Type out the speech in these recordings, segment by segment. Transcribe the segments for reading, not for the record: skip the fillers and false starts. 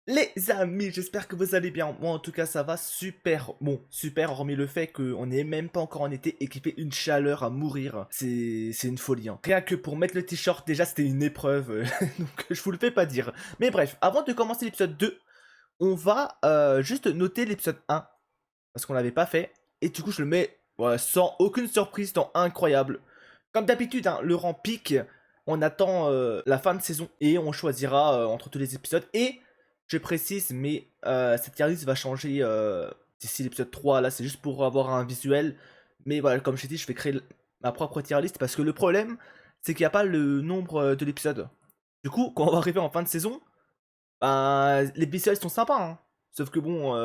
Les amis, j'espère que vous allez bien. Moi, en tout cas, ça va super. Bon, super, hormis le fait qu'on n'est même pas encore en été et qu'il fait une chaleur à mourir. C'est une folie. Hein. Rien que pour mettre le t-shirt, déjà, c'était une épreuve. Donc, je vous le fais pas dire. Mais bref, avant de commencer l'épisode 2, on va juste noter l'épisode 1. Parce qu'on l'avait pas fait. Et du coup, je le mets sans aucune surprise dans incroyable. Comme d'habitude, hein, le rang pique. On attend la fin de saison et on choisira entre tous les épisodes. Et je précise, mais cette tier list va changer d'ici l'épisode 3. Là, c'est juste pour avoir un visuel. Mais voilà, comme je t'ai dit, je vais créer ma propre tier list. Parce que le problème, c'est qu'il n'y a pas le nombre de l'épisode. Du coup, quand on va arriver en fin de saison, ben, les visuels sont sympas. Hein. Sauf que bon,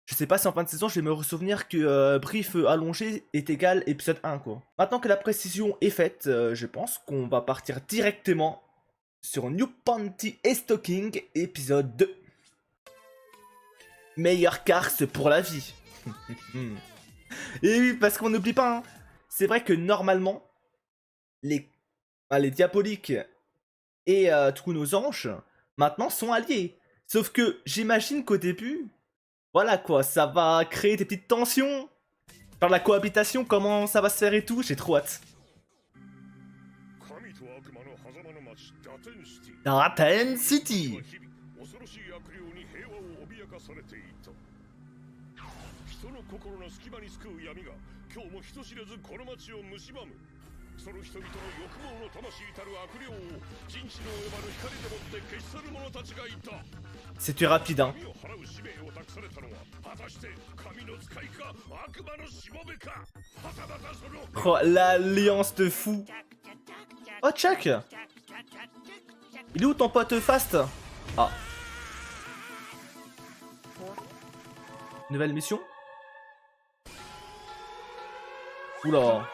je sais pas si en fin de saison, je vais me ressouvenir que brief allongé est égal épisode 1, quoi. Maintenant que la précision est faite, je pense qu'on va partir directement sur New Panty et Stocking, épisode 2. Meilleure carte pour la vie. Et oui, parce qu'on n'oublie pas, hein, c'est vrai que normalement, les diaboliques et du coup nos anges, maintenant sont alliés. Sauf que j'imagine qu'au début, voilà quoi, ça va créer des petites tensions. Par la cohabitation, comment ça va se faire et tout, j'ai trop hâte. Draten City. その人々の欲望の魂たる悪霊を人知の及ばぬ光でもって消し去る者たちがいた。 C'était rapide, hein. Oh, l'alliance de fou. Oh, Chuck. Il est où ton pote Fast? Ah. Nouvelle mission? Oula.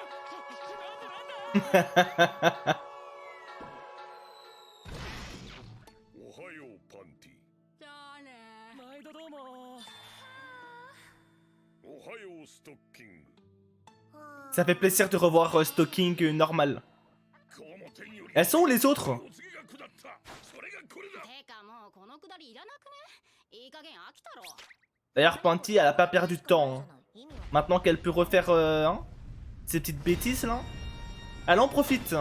Ça fait plaisir de revoir Stocking normal. Elles sont où les autres? D'ailleurs, Panty, elle a pas perdu de temps. Hein. Maintenant qu'elle peut refaire hein, ces petites bêtises là, elle en profite.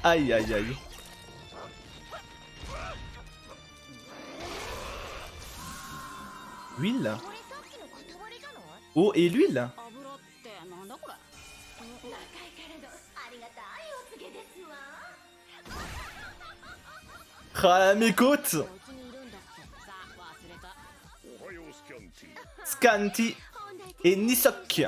Aïe aïe aïe. L'huile. Oh, et l'huile. Ah, mes côtes. Scanty et Nisok.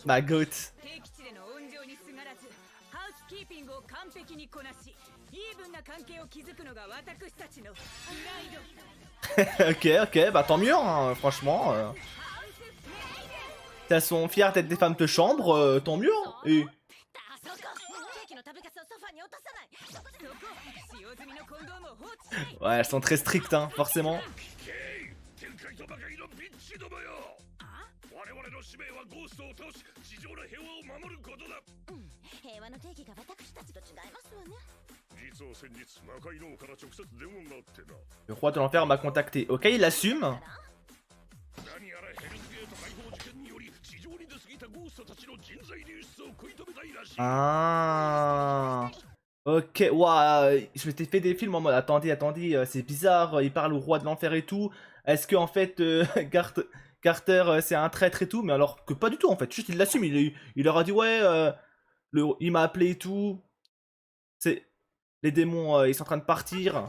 Ma goat. Ok, ok, bah tant mieux, hein, franchement. Elles sont fières d'être des femmes de chambre, tant mieux. Hein, et... Ouais, elles sont très strictes, hein, forcément. Le roi de l'enfer m'a contacté. Ok, il assume. Ah. Ok, waouh, je m'étais fait des films en mode attendez, attendez, c'est bizarre, il parle au roi de l'enfer et tout. Est-ce que en fait Carter c'est un traître et tout, mais alors que pas du tout en fait, juste il l'assume, il leur a dit ouais, il m'a appelé et tout. C'est les démons, ils sont en train de partir.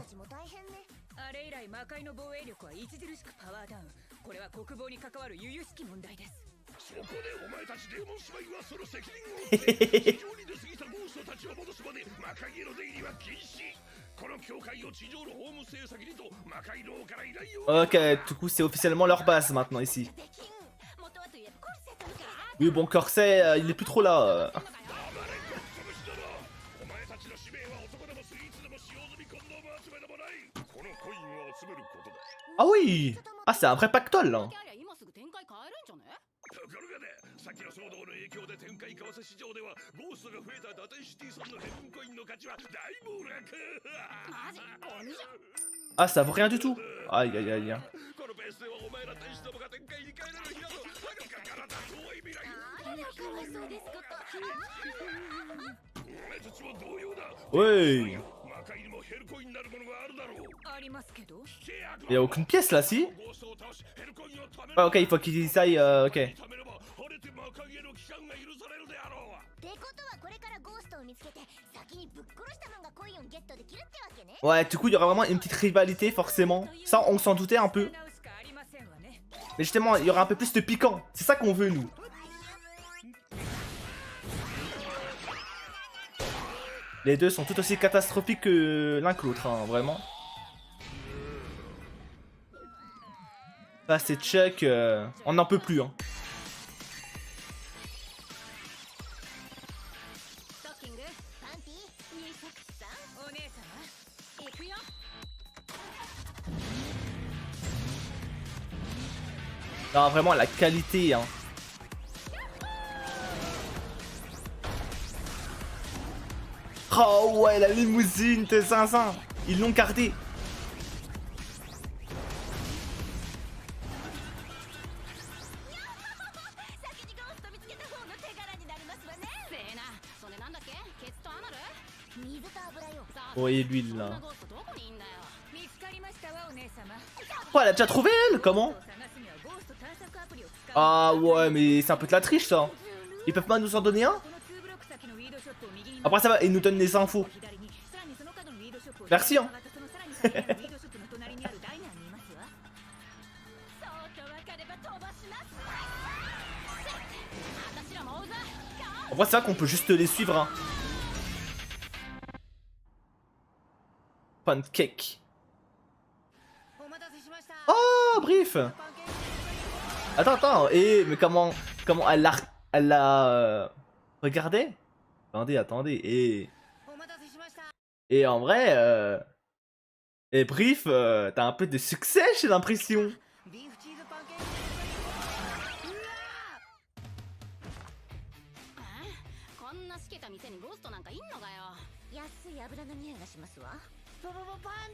Ok, du coup c'est officiellement leur base maintenant ici. Oui bon, Corset, il est plus trop là. Ah oui. Ah, c'est un vrai pactole là. ところがね、さっきの騒動の影響で展開為替市場ではゴーストが増えたダテンシティさんのヘブンコインの価値は大暴落。マジゴミじゃん。 Ah, ça vaut rien du tout. Aïe, aïe, aïe. このペースではお前ら天使どもが展開に変えられる日などはるか彼方遠い未来。あらかわいそうですこと。俺たちも同様だ。 Ouais. 魔界にもヘルコインなるものがあるだろう。ありますけど。 Y a aucune pièce là, si? ゴーストを倒しヘルコインを食べる。 Ouais, ok, il faut qu'ils aillent. Ok. 食べれば晴れて魔界への帰還が許されるであろう。ってことはこれからゴーストを見つけて先にぶっ殺したもんがコインをゲットできるってわけね。 Ouais, du coup, il y aura vraiment une petite rivalité, forcément. Ça, on s'en doutait un peu. Mais justement, il y aura un peu plus de piquant. C'est ça qu'on veut, nous. Les deux sont tout aussi catastrophiques que l'un que l'autre, hein, vraiment. Ah, c'est Chuck, on n'en peut plus, hein. ストッキング、パンティ、ニーセックスさん、お姉様、行くよ。 Non, vraiment, la qualité, hein. Oh ouais, la limousine de 500. Ils l'ont gardé. 先にゴースト見つけた方の手柄になりますわね。せえな、それなんだっけ？ケツとアナル？ 水と油よ。 Oh, et l'huile, là. ゴーストどこにいんだよ。見つかりましたわ、お姉様。 Oh, elle a déjà trouvé, elle? Comment? Ah ouais, mais c'est un peu de la triche, ça. Ils peuvent pas nous en donner un? Après, ça va, ils nous donnent les infos. Merci, hein. そうと分かれば飛ばします。私らも追うぞ。 En vrai, c'est vrai qu'on peut juste les suivre, hein. Pancake. お待たせしました。 Oh, brief. Attends, attends. Mais comment elle l'a regardé? Attendez, attendez. お待たせしました。 Et en vrai, et brief, t'as un peu de succès, j'ai l'impression. ビーフチーズパンケーキ。うわこんなしけた店にゴーストなんかいんのかよ。安い油の匂いがしますわ。パン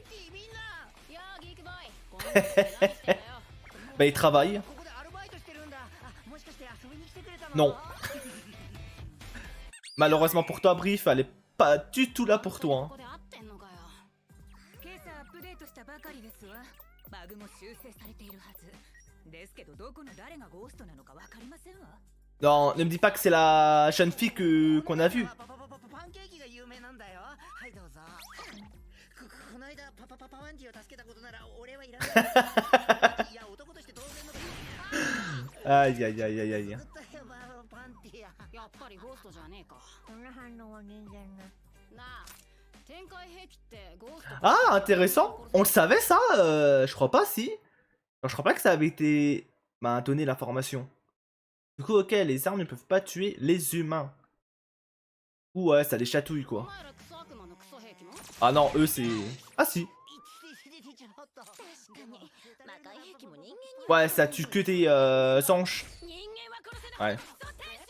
ティみんな。いやー、ギークボーイ。こんなとこで何してんだよ。 Bah, il travaille. ここでアルバイトしてるんだ。あ、もしかして遊びに来てくれたの？ Non. Malheureusement pour toi, brief, elle est pas du tout là pour toi, ここで合ってんのかよ。今朝アップデートしたばかりですわ。バグも修正されているはず。ですけどどこの誰がゴーストなのかわかりませんわ。 Non, ne me dis pas que c'est la jeune fille qu'on a vue. パンケーキが有名なんだよ。はいどうぞ。この間パンティを助けたことなら俺はいらない。いや男として当然の。 Aïe, aïe, aïe, aïe, aïe. パンティや。やっぱりゴーストじゃねえか。こんな反応は人間な。なあ、展開兵器ってゴースト。 Ah, intéressant. On le savait, ça? Je crois pas, si. Non, je crois pas que ça avait été donné l'information. Du coup, ok, les armes ne peuvent pas tuer les humains. Ou ouais, ça les chatouille, お quoi. 前らクソ悪魔のクソ兵器も。 Ah non, eux, c'est... Ah si. 確かに魔界兵器も人間に Ouais, ça tue que tes anges. 人間は殺せな。 Ouais.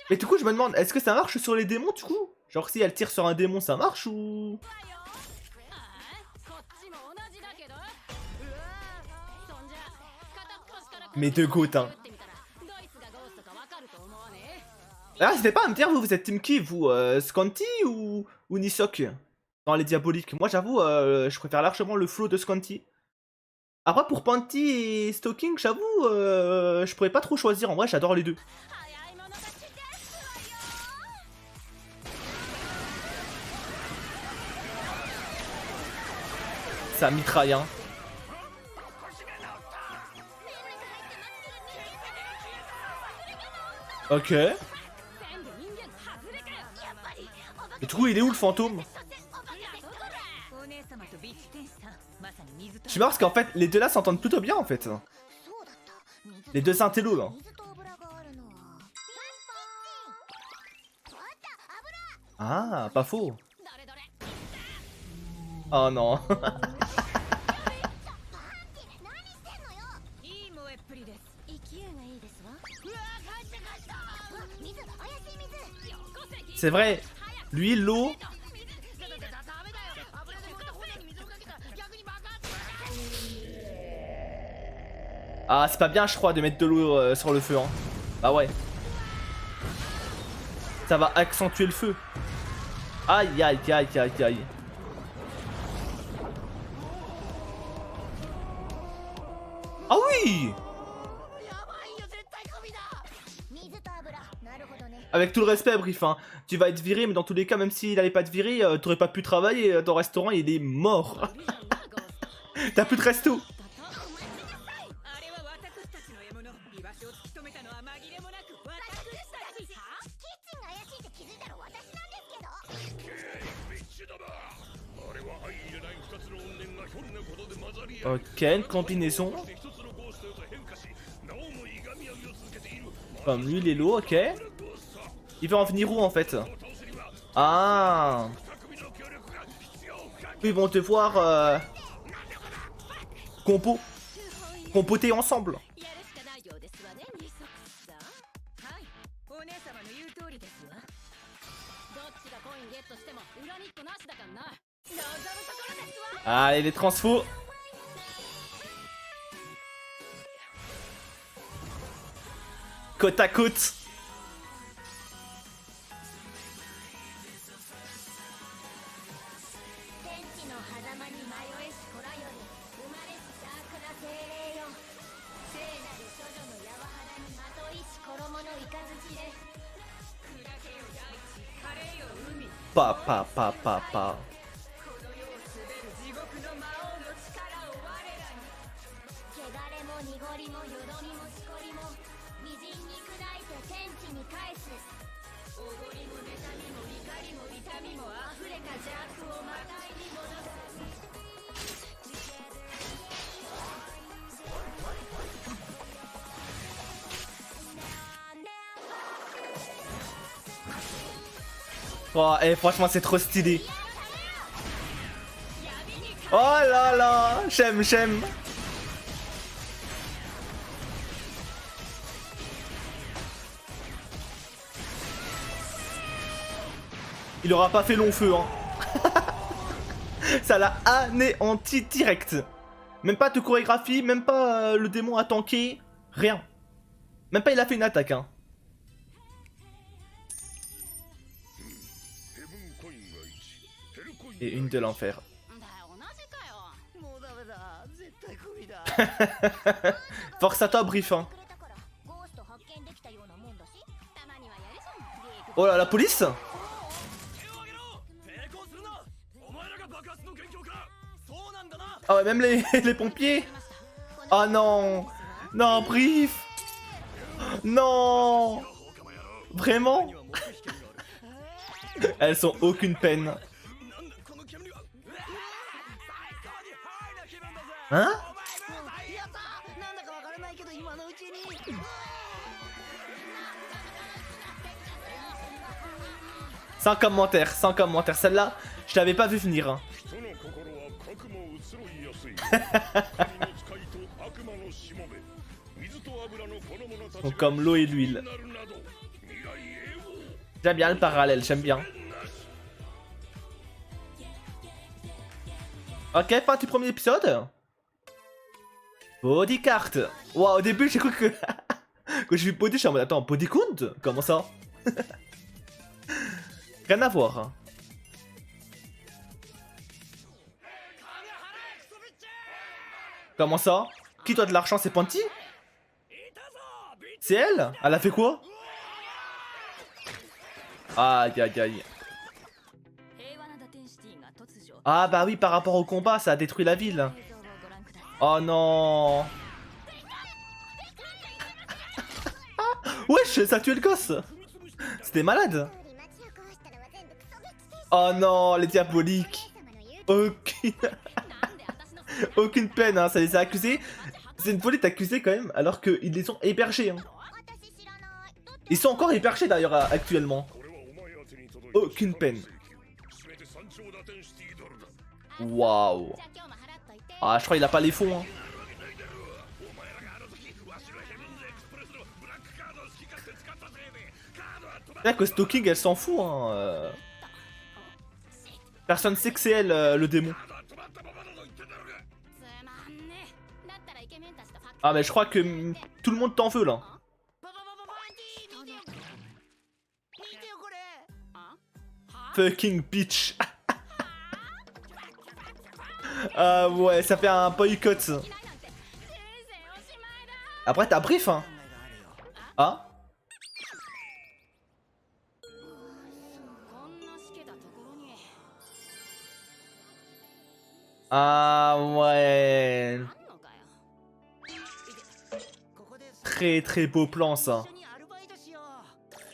Mais du coup, je me demande, est-ce que ça marche sur les démons, du coup? Genre, si elle tire sur un démon, ça marche ou... こっちも同じだけど。そんじゃ片っ端から Mais de gouttes, hein. 打ってみたらドイツがゴーストかわかると思わねえ。 Ah, c'était pas à me dire, vous êtes team qui, vous? Scanty ou Nisok? Dans les diaboliques. Moi, j'avoue, je préfère largement le flow de Scanty. Après, pour Panty et Stalking, j'avoue, je pourrais pas trop choisir. En vrai, j'adore les deux. 早い者勝ちですわよ。 Ça mitraille, hein. Ok. 全部人間外れかよ。やっぱり Et du coup, il est où le fantôme? お姉様とビッチ天使さん、まさに水と。 Je suis marre parce qu'en fait, les deux là s'entendent plutôt bien en fait. そうだった水 Les deux intellos là. 水と油があるのはあった油 Ah, pas faux. どれどれ。 Oh non. パンティ何してんのよ いいもえっぷりです。勢いがいいですわ。うわー、返して返した。水、怪しい水。よこせ。 C'est vrai. Lui, l'eau. ダメだよ。油で振った炎に水をかけたら逆に爆発。 Ah, c'est pas bien, je crois, de mettre de l'eau sur le feu. Hein. Bah ouais. Ça va accentuer le feu. Aïe, aïe, aïe, aïe, aïe. Ah oui! やばいよ、絶対クビだ。水と油。なるほどね。 Avec tout le respect, Brief, hein. Tu vas être viré, mais dans tous les cas, même s'il allait pas te virer, t'aurais pas pu travailler. Ton restaurant, il est mort. T'as plus de resto. あれは私たちの獲物。居場所を突き止めたのは紛れもなく私たち。キッチンが怪しいって気づいたの私なんですけど。ビッチだな。あれは相入れない2つの怨念がひょんなことで混ざり合い Ok, une combinaison. 一つのゴーストへと変化し、なおもいがみ合いを続けている。 Comme lui, il est lourd, ok. Il veut en venir où en fait? Ah. Ils vont te voir compoter ensemble. やるしかないようですわね、ニソックスさん。はい、お姉様の言う通りですわ。どっちがコインゲットしても恨みっこなしだからな。望むところですわ。 Allez, les transfos. Côte à côte. 天地の狭間に迷えし子らより生まれし邪悪な精霊よ。聖なる処女の柔肌にまといし衣の雷で。砕けよ大地、枯れよ海。 Pa, pa, pa, pa, pa. この世を滑る地獄の魔王の力を我らに。汚れも濁りもよどみもしこりも微塵に砕いて天地に返す。おごりも妬みも怒りも痛みも溢れた邪悪をまたいに戻す。 Oh, franchement, c'est trop stylé. Oh là là, j'aime, j'aime. Il aura pas fait long feu, hein. Ça l'a anéanti direct. Même pas de chorégraphie, même pas le démon a tanké, rien. Même pas il a fait une attaque, hein. ヘブンコインが1、ヘルコイン Et une de l'enfer. だよ、同じかよ。もうダメだ。絶対クビだ。 Force à toi, Brief, hein. くれたからゴースト発見できたようなもんだし。たまにはやるじゃん。ゲーク Oh là, la police? 手を挙げろ。抵抗するな。お前らが爆発の元凶か。そうなんだな。 Ah ouais, même les pompiers. Oh non. Non, Brief. Non. Vraiment? Elles sont aucune peine. なんだこの煙は。最高にハイな気分だぜ。 Hein? やったなんだかわからないけど今のうちに。 Sans commentaire, sans commentaire. Celle-là, je l'avais pas vu venir. Hein. 人の心は核も移ろいやすい。神の使いと悪魔のしもべ。水と油の子供たち Donc, comme l'eau et l'huile. なるなど未来へを J'aime bien le parallèle, j'aime bien. Ok, fin du premier épisode. Bodycart. Wow, au début, j'ai cru que... Quand j'ai vu body, je suis en mode, attends, body count? Comment ça? Rien à voir. Hein. Comment ça? Qui doit de l'argent? C'est Panty? C'est elle? Elle a fait quoi? Aïe aïe aïe. 平和な打天シティが突如 Ah bah oui, par rapport au combat, ça a détruit la ville. 映像をご覧ください。 Oh non. Wesh, ça a tué le gosse. C'était malade. 通り町を壊したのは全部クソビッチです。 Oh non, les diaboliques. 様の言う Aucune... なんで私のせい Aucune peine, hein, ça les a accusés. C'est une folie d'accuser quand même, alors qu'ils les ont hébergés. Hein. 私知らない。だって Ils sont encore hébergés d'ailleurs actuellement. これはお前宛てに届いた Aucune peine. 全て山頂打天シティドルだ Waouh. じゃあ今日も払っといて。 Ah, je crois qu'il a pas les fonds. Hein. お前らがあの時 C'est vrai que Stalking, elle s'en fout, hein. Personne sait que c'est elle, le démon. つまんねだったらイケメンたちとファック Ah, mais je crois que tout le monde t'en veut, là. パパパパパンティー見てよ見てよこれあは Fucking bitch. Ah ouais, ça fait un boycott. いないなんて人生おしまいだ Après, t'as brief, hein. 考えがあるよ Ah. こんなしけたところに Ah ouais. あんのかよ ここで Très très beau plan, 一 ça. 緒にアルバイトしよう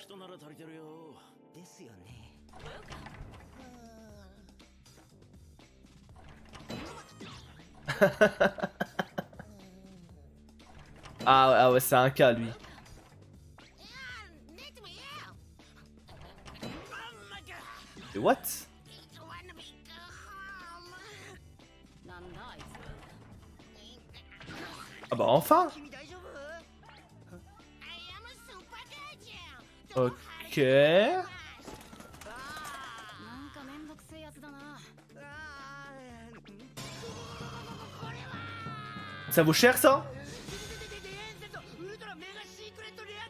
人なら足りてるよ。ですよね Ah ouais, c'est un cas, lui. What? なんだあいつ Ah bah enfin. 君大丈夫 Ok. なんかめんどくせえやつだな Ça vaut cher, ça?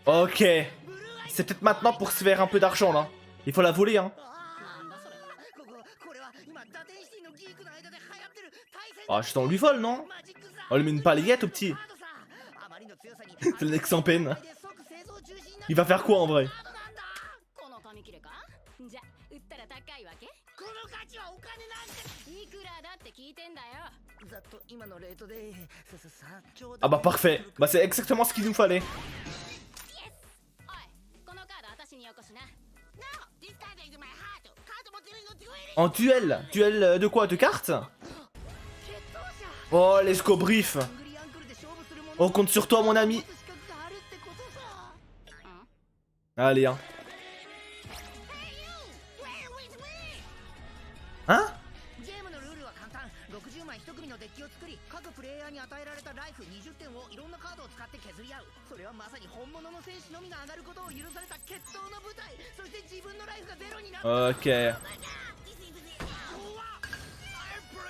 Ok. C'est peut-être maintenant pour se faire un peu d'argent, là. Il faut la voler, hein. なんだそれこれは今打点シティのギークの間で流行ってる対戦 Ah, juste on lui vole, non? マジックさ On lui met une balayette au petit. カードさあまりの強さに C'est le mec sans peine. で即製造中止になる Il va faire quoi, en vrai? カードなんだこの紙切れかじゃ売ったら高いわけこの価値はお金なんていくらだって聞いてんだよざっと今のレートで3兆 Ah bah parfait. Bah c'est exactement ce qu'il nous fallait. おいこのカード私によこしな En duel. Duel de quoi? De cartes? Oh, let's go brief. On compte sur toi, mon ami. Allez, hein. Hein? ゲームのルールは簡単60枚1組のデッキを作り各プレイヤーに与えられたライフ20点をいろんなカードを使って削り合うそれはまさに本物の戦士のみが上がることを許された決闘の舞台そして自分のライフがゼロになる Ok.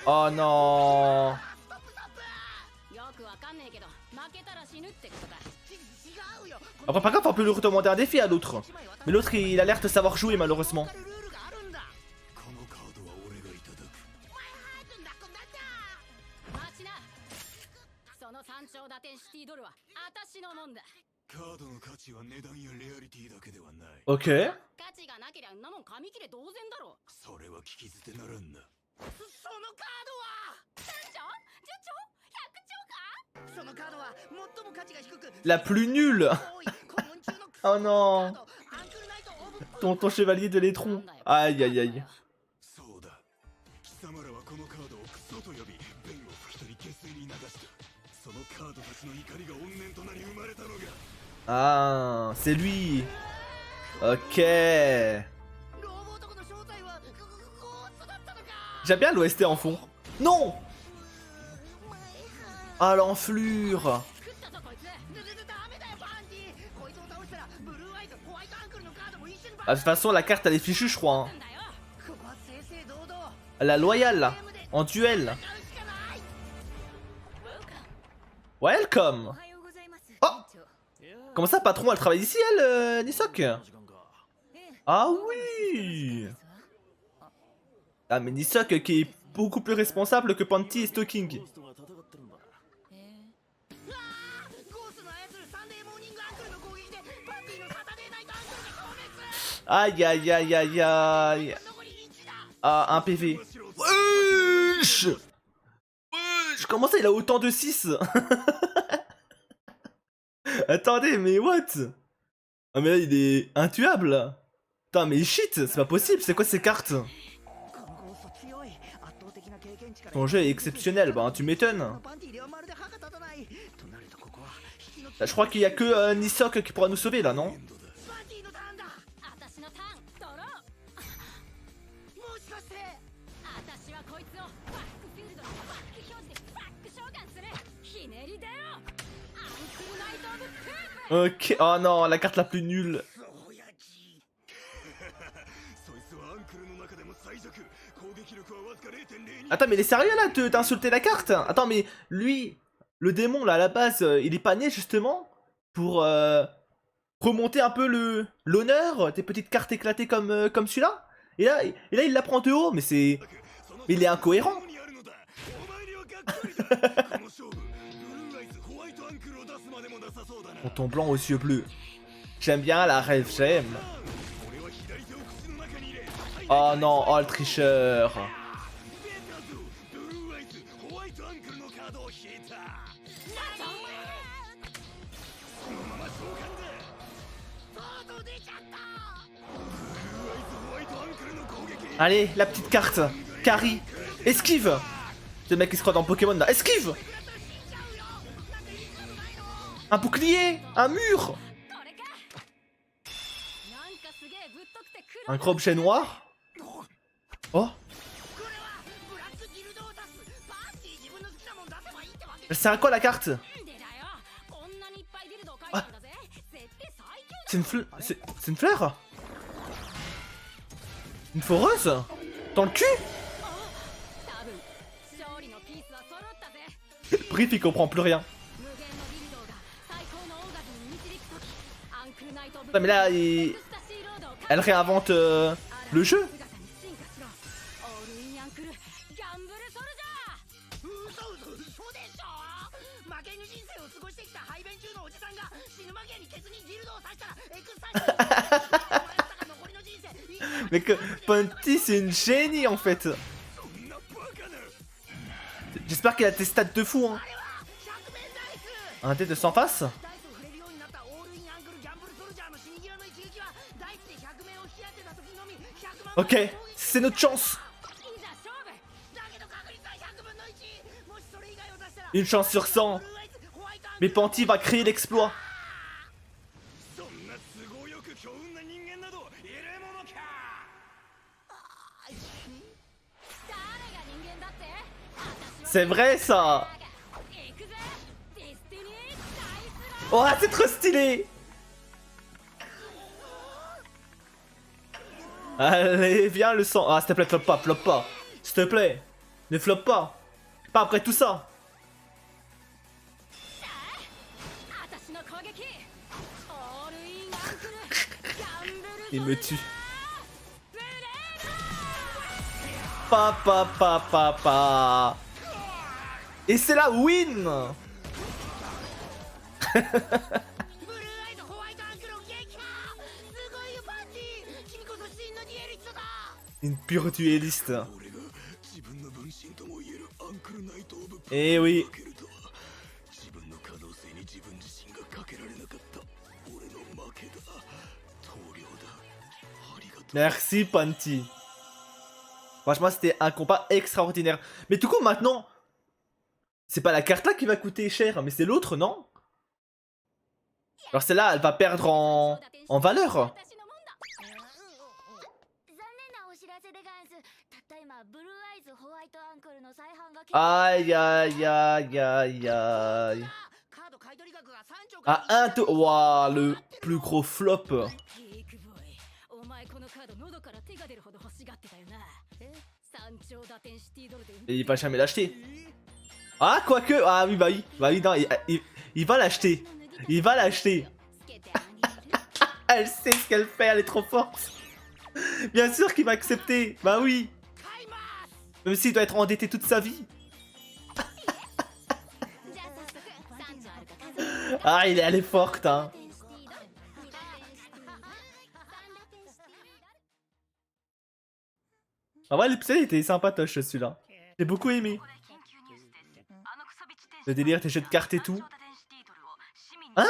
Oh non. よくわかんねえけど負けたら死ぬってことか 違うよ Après, par contre, on peut lui redemander un défi à l'autre. Mais l'autre, il a l'air de savoir jouer, malheureusement. ルールがあるんだこのカードは俺がいただく。待ちなその3兆打点シティドルは私のもんだカードの価値は値段やレアリティだけではない。 Ok. 価値がなけりゃんなもん紙切れ同然だろそれは聞き捨てならんな。そのカー3兆 ?10 兆 ?100 兆かドはそのカードは最も価値が低く La plus nulle. 多いコムン中のク Oh non. アンクルナイトオブ Ton chevalier de l'étron. Aïe, aïe, aïe. そうだ。貴様らはこのカードをクソと呼び、弁を吹き取り決戦に流した。そのカードたちの怒りが怨念となり生まれたのが。 Ah, c'est lui. Ok. ロボ男の正体はゴーストだったのか J'aime bien l'OST en fond. Non. Ah, l'enflure. 食ったぞこいつダメだよパンティこいつを倒したらブルーアイズホワイトアンクルのカードも一緒に Ah, de toute façon, la carte, elle est fichue, je crois. なんだよ ここは正々堂々 La loyale, là. En duel. 使うしかない Welcome. おはようございます Oh. 店長 Comment ça, patron, elle travaille ici, elle, Nisok? ええ Ah まだシステム oui. ですわ Ah, mais Nisok qui est beaucoup plus responsable que Panty et Stalking. ええゴーストの操るサンデーモーニングアンクルの攻撃でパンティのサタデーナイトアンクルが消滅 Aïe, aïe, aïe, aïe, aïe. 残り1だ Ah, un PV. Wesh. Wesh, comment ça, il a autant de 6? Attendez, mais what? Ah, mais là, il est intuable. Putain, mais il cheat, c'est pas possible, c'est quoi ces cartes? このゴースト強い圧倒的な経験値から Ton jeu est exceptionnel, bah tu m'étonnes. パンティではまるで歯が立たないとなるとここは引きの Là, je crois qu'il y a que Nisok qui pourra nous sauver là, non? パンティのターンだ私のターンドローもしかして私はこいつをバックフィールドにバック表示でバック召喚するひねりだよアンクルナイトオブクープ Ok, oh non, la carte la plus nulle. 親父 Attends, mais il est sérieux là, d'insulter la carte? Attends, mais lui, le démon là, à la base, il est pas né justement pour remonter un peu l'honneur, tes petites cartes éclatées comme celui-là? Et là, il la prend de haut, mais c'est. Il est incohérent. お前にはがっかりだこの勝負ブルーアイズホワイトアンクルを出すまでもなさそうだな Ton blanc aux yeux bleus. J'aime bien la rêve, j'aime. 俺は左手を口の中に入れ Oh non, oh le tricheur. 出たぞブルーアイズホワイトアンクルのカードを引いたそのまま召喚だとうとう出ちゃったブルーアイズホワイトアンクルの攻撃 Allez, la petite carte. Carry. Esquive. C'est le mec qui se croit dans Pokémon là. Esquive. Un bouclier. Un mur. これかなんかすげえぶっとくて黒 Un gros objet noir. Oh. これはブラックギルドを出すパーティー自分の好きなもん出せばいいってわけ Elle sert à quoi la carte? なんでだよこんなにいっぱいディルドを書いたんだぜ絶対最強だ C'est une fleur. C'est une fleur? Une foreuse? Dans le cul? 多分勝利のピースは揃ったぜ Brief, il comprend plus rien. 無限のディルドが最高のオーガズムに導くときアンクルナイト・オブ Non, mais là, il- スタシーロードを elle réinvente le jeu. 姿に進化しろオールインアンクルギャンブルソルジャー嘘でしょ負け犬人生を過ごしてきた排便中のおじさんが死ぬ間際にケツにディルドを刺したらエクスタシー残りの人生 Mais que Ponty, c'est une génie en fait. そんなバカな J'espère qu'il a tes stats de fou. Hein. あれは100面ダイス Un dé de 100 faces? ダイスを触れるようになったオールインアングルギャンブルソルジャーの死に際の一撃はダイスで100面を引き当てた時のみ100万 Ok, c'est notre chance. いざ勝負だけど確率は100分の1もしそれ以外を出したら Une chance sur 100. ブルーアイズホワイトアンク Mais Ponty va créer l'exploit. そんな都合よく強運な人間などいるものか誰が人間だって私は C'est vrai ça. 行くぜディスティニーダイス Oh, c'est trop stylé. Allez, viens le sang. Ah, s'il te plaît, flop pas, flop pas. S'il te plaît, ne flop pas. Pas après tout ça. 私の攻撃オールインアンクルギャンブル Il me tue. ブレー Papa, papa, papa. Et c'est la win. ブルーアイズホワイトアンクルを撃破すごいよパンティ君こそ真のデュエリストだ Une pure duelliste. 俺が自分の分身とも言えるアンクルナイト・オブ・ Eh oui. かけるとは自分の可能性に自分自身がかけられなかった俺の負けだ投了だありがとう Merci, Ponty. Franchement, c'était un combat extraordinaire. Mais du coup, maintenant, c'est pas la carte là qui va coûter cher, mais c'est l'autre, non? Alors celle-là, elle va perdre en valeur. 私のもんだ残念なお知らせでガンスたった今ブルーアイズホワイトアンクルの再販が決 Aïe, aïe, aïe, aïe, aïe. カード買い取り額が3兆 Ah, un to... Waouh, le plus gros flop. ピークボーイお前このカード喉から手が出るほど欲しがってたよな三兆打点シティドルで Et il va jamais l'acheter. Ah, quoique. Ah oui, bah oui. Bah oui, non, il va l'acheter. Il va l'acheter. つけてあげる Elle sait ce qu'elle fait, elle est trop forte. Bien sûr qu'il va accepter. Bah oui. 買います Même s'il doit être endetté toute sa vie. じゃあ早速3兆あるか数えて Ah, elle est forte, hein. 定シティドル3打点シティドルAh ouais, l'épisode était sympatoche celui-là. J'ai beaucoup aimé. Le délire, tes jeux de cartes et tout. Hein?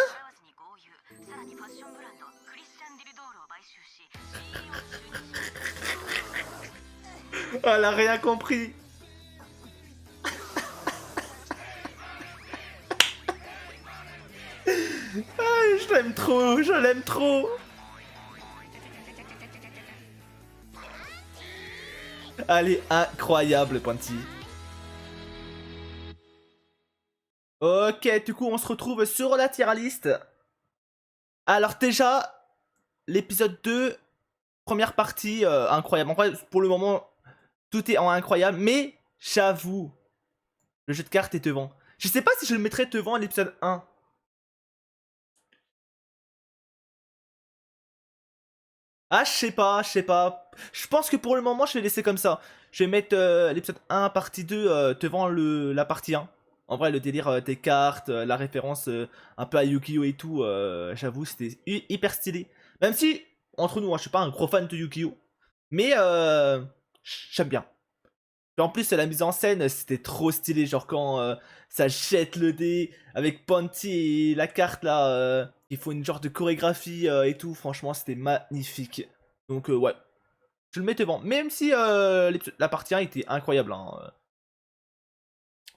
Elle a rien compris. Ah, je l'aime trop, je l'aime trop. Elle est incroyable, Ponty. Ok, du coup, on se retrouve sur la tier list. Alors déjà, l'épisode 2, première partie, incroyable. En vrai, pour le moment, tout est en incroyable. Mais J'avoue, le jeu de cartes est devant. Je sais pas si je le mettrais devant à l'épisode 1. Ah, je sais pas, je sais pas. Je pense que pour le moment, je vais laisser comme ça. Je vais mettre l'épisode 1, partie 2 devant la partie 1. En vrai, le délire des cartes, la référence un peu à Yu-Gi-Oh! Et tout, j'avoue, c'était hyper stylé. Même si, entre nous, hein, je suis pas un gros fan de Yu-Gi-Oh! Mais j'aime bien. Et en plus, la mise en scène, c'était trop stylé. Genre quand ça jette le dé avec Panty et la carte là, il faut une genre de chorégraphie et tout. Franchement, c'était magnifique. Donc, ouais, je le mets devant. Même si la partie 1 était incroyable. Hein.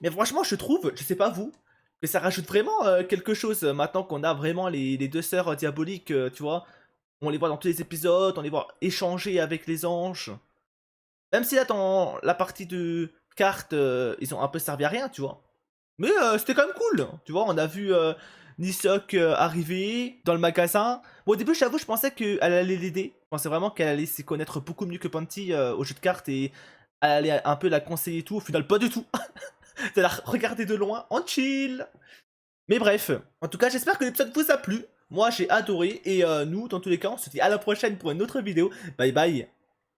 Mais franchement, je trouve, je sais pas vous, que ça rajoute vraiment quelque chose maintenant qu'on a vraiment les deux sœurs diaboliques, tu vois. On les voit dans tous les épisodes, on les voit échanger avec les anges. Même si là, dans la partie de cartes, ils ont un peu servi à rien, tu vois. Mais c'était quand même cool, tu vois. On a vu Nisok arriver dans le magasin. Bon, au début, j'avoue, je pensais qu'elle allait l'aider. Je pensais vraiment qu'elle allait s'y connaître beaucoup mieux que Panty au jeu de cartes et elle allait un peu la conseiller et tout. Au final, pas du tout. Elle a regardé de loin, en chill. Mais bref, en tout cas, j'espère que l'épisode vous a plu. Moi, j'ai adoré. Et nous, dans tous les cas, on se dit à la prochaine pour une autre vidéo. Bye bye.